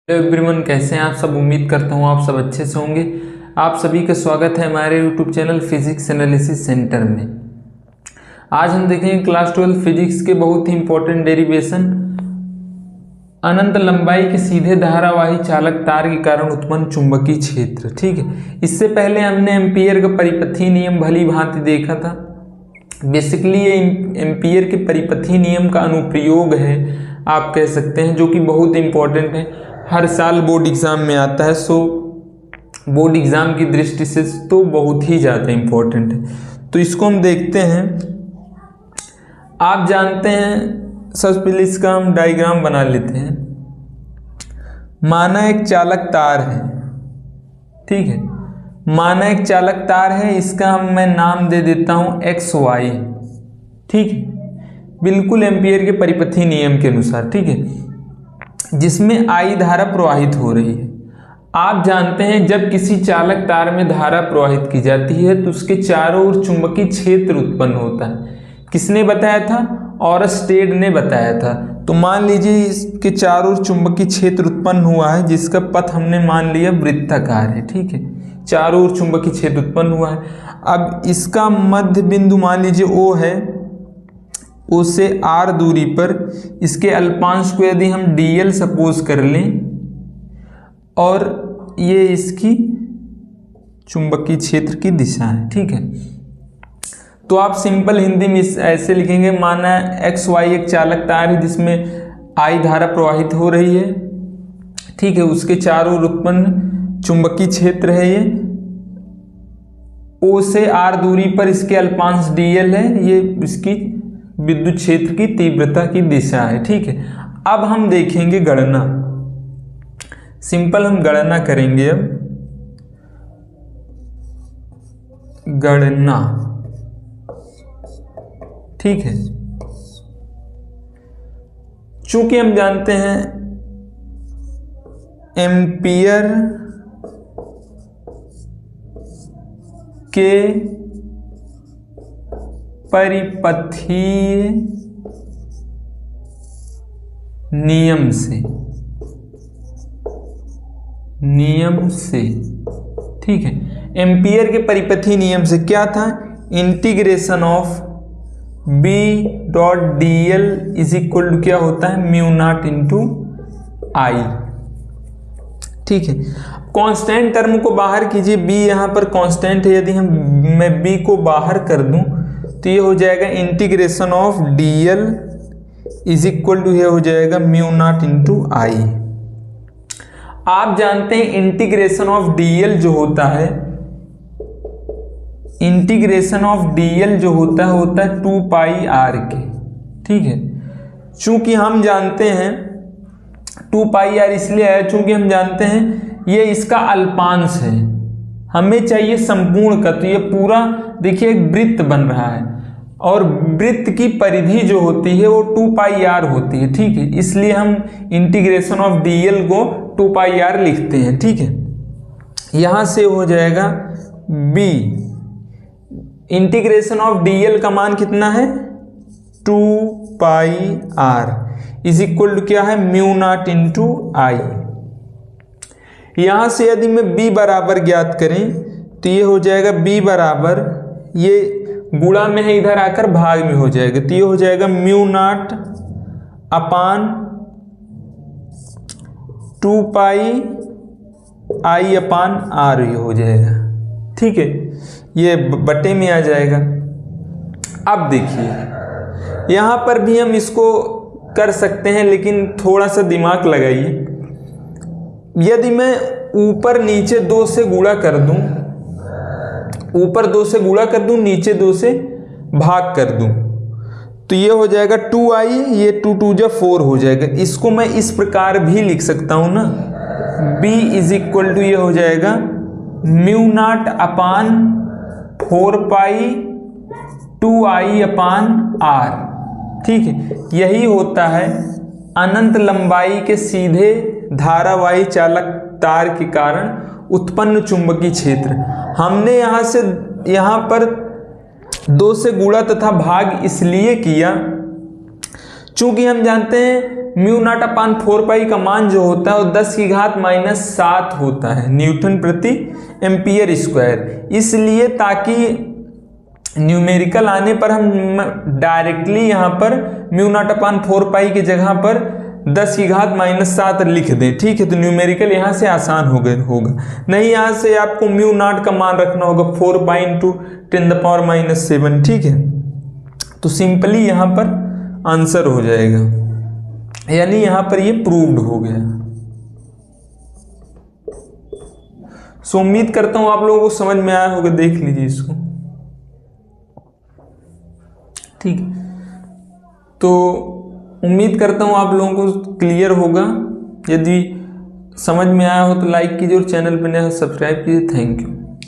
Hello everyone, कैसे हैं आप सब। उम्मीद करता हूँ आप सब अच्छे से होंगे। आप सभी का स्वागत है हमारे YouTube channel physics analysis centre में। आज हम देखेंगे क्लास 12 फिजिक्स के बहुत ही इंपॉर्टेंट डेरिवेशन, अनंत लंबाई के सीधे धारावाही चालक तार के कारण उत्पन्न चुंबकीय क्षेत्र। ठीक है, इससे पहले हमने एम्पियर का परिपथीय नियम भली भांति देखा था। बेसिकली ये एम्पियर के परिपथीय नियम का अनुप्रयोग है, आप कह सकते हैं, जो कि बहुत इंपॉर्टेंट है। हर साल बोर्ड एग्ज़ाम में आता है, सो बोर्ड एग्ज़ाम की दृष्टि से तो बहुत ही ज़्यादा इम्पोर्टेंट है। तो इसको हम देखते हैं। आप जानते हैं, सबसे पहले इसका हम डायग्राम बना लेते हैं। माना एक चालक तार है, ठीक है, माना एक चालक तार है, इसका मैं नाम दे देता हूँ XY। ठीक है, बिल्कुल एम्पियर के परिपथीय नियम के अनुसार, ठीक है, जिसमें I धारा प्रवाहित हो रही है। आप जानते हैं जब किसी चालक तार में धारा प्रवाहित की जाती है तो उसके चारों ओर चुंबकीय क्षेत्र उत्पन्न होता है। किसने बताया था? ऑरस्टेड ने बताया था। तो मान लीजिए इसके चारों ओर चुंबकीय क्षेत्र उत्पन्न हुआ है, जिसका पथ हमने मान लिया वृत्ताकार है। ठीक है, चारों ओर चुंबकीय क्षेत्र उत्पन्न हुआ है। अब इसका मध्य बिंदु मान लीजिए O है, O से R दूरी पर इसके अल्पांश को यदि हम dl सपोज कर लें और ये इसकी चुंबकीय क्षेत्र की दिशा है। ठीक है, तो आप सिंपल हिंदी में ऐसे लिखेंगे, माना XY एक चालक तार है जिसमें I धारा प्रवाहित हो रही है। ठीक है, उसके चारों ओर उत्पन्न चुंबकीय क्षेत्र है ये। O से R दूरी पर इसके अल्पांश dl है, ये इसकी विद्युत क्षेत्र की तीव्रता की दिशा है। ठीक है, अब हम देखेंगे गणना। सिंपल हम गणना करेंगे। अब गणना, ठीक है, चूंकि हम जानते हैं एम्पियर के परिपथीय नियम से, ठीक है, एम्पियर के परिपथीय नियम से क्या था? Integration of B dot dl is equal to क्या होता है? Mu not into I। ठीक है, कांस्टेंट टर्म को बाहर कीजिए। B यहाँ पर कांस्टेंट है, यदि मैं B को बाहर कर दूं तो ये हो जाएगा integration of dl is equal to ये हो जाएगा म्यू नॉट इंटू I। आप जानते हैं इंटीग्रेशन ऑफ dl जो होता है, इंटीग्रेशन ऑफ dl जो होता है 2 पाई r के। ठीक है, चूंकि हम जानते हैं 2 पाई r इसलिए है चूंकि हम जानते हैं ये इसका अल्पांश है, हमें चाहिए संपूर्ण का। तो ये पूरा देखिए एक वृत्त बन रहा है और वृत्त की परिधि जो होती है वो 2 पाई r होती है। ठीक है, इसलिए हम इंटीग्रेशन ऑफ dl को 2 पाई r लिखते हैं। ठीक है, यहां से हो जाएगा b, इंटीग्रेशन ऑफ dl का मान कितना है? 2 पाई r इज इक्वल टू क्या है? Mu not into I। यहां से यदि मैं b बराबर ज्ञात करें तो ये हो जाएगा b बराबर, ये गुणा में है, इधर आकर भाग में हो जाएगा, तो ये हो जाएगा mu naught upon 2 pi I upon R, ये हो जाएगा। ठीक है, ये बटे में आ जाएगा। अब देखिए यहाँ पर भी हम इसको कर सकते हैं, लेकिन थोड़ा सा दिमाग लगाइए। यदि मैं ऊपर नीचे 2 से गुणा कर दूं, ऊपर 2 से गुणा कर दूं, नीचे 2 से भाग कर दूं, तो ये हो जाएगा 2i, ये 2 2 जा 4 हो जाएगा। इसको मैं इस प्रकार भी लिख सकता हूं ना, b इज इक्वल टू ये हो जाएगा म्यू नॉट अपान 4 पाई 2i अपान r। ठीक है, यही होता है अनंत लंबाई के सीधे धारावाही चालक तार के कारण उत्पन्न चुंबकीय क्षेत्र। हमने यहाँ पर 2 से गुणा तथा भाग इसलिए किया चूंकि हम जानते हैं म्यू नॉट अपान 4 पाई का मान जो होता है वो 10 की घात -7 होता है न्यूटन प्रति एम्पियर स्क्वायर, इसलिए ताकि न्यूमेरिकल आने पर हम डायरेक्टली यहाँ पर म्यू नॉट अपान 4 पाई की जगह पर 10 की घात -7 लिख दें। ठीक है, तो न्यूमेरिकल यहाँ से आसान होगा। नहीं, यहाँ से आपको म्यू नॉट का मान रखना होगा 4 पाई इंटू 10⁻⁷। ठीक है, तो सिंपली यहाँ पर आंसर हो जाएगा, यानी यहाँ पर ये प्रूव्ड हो गया। सो उम्मीद करता हूँ आप लोगों को समझ में आया होगा, देख लीजिए इसको। ठीक, तो उम्मीद करता हूँ आप लोगों को क्लियर होगा। यदि समझ में आया हो तो लाइक कीजिए और चैनल पर नया सब्सक्राइब कीजिए। Thank you.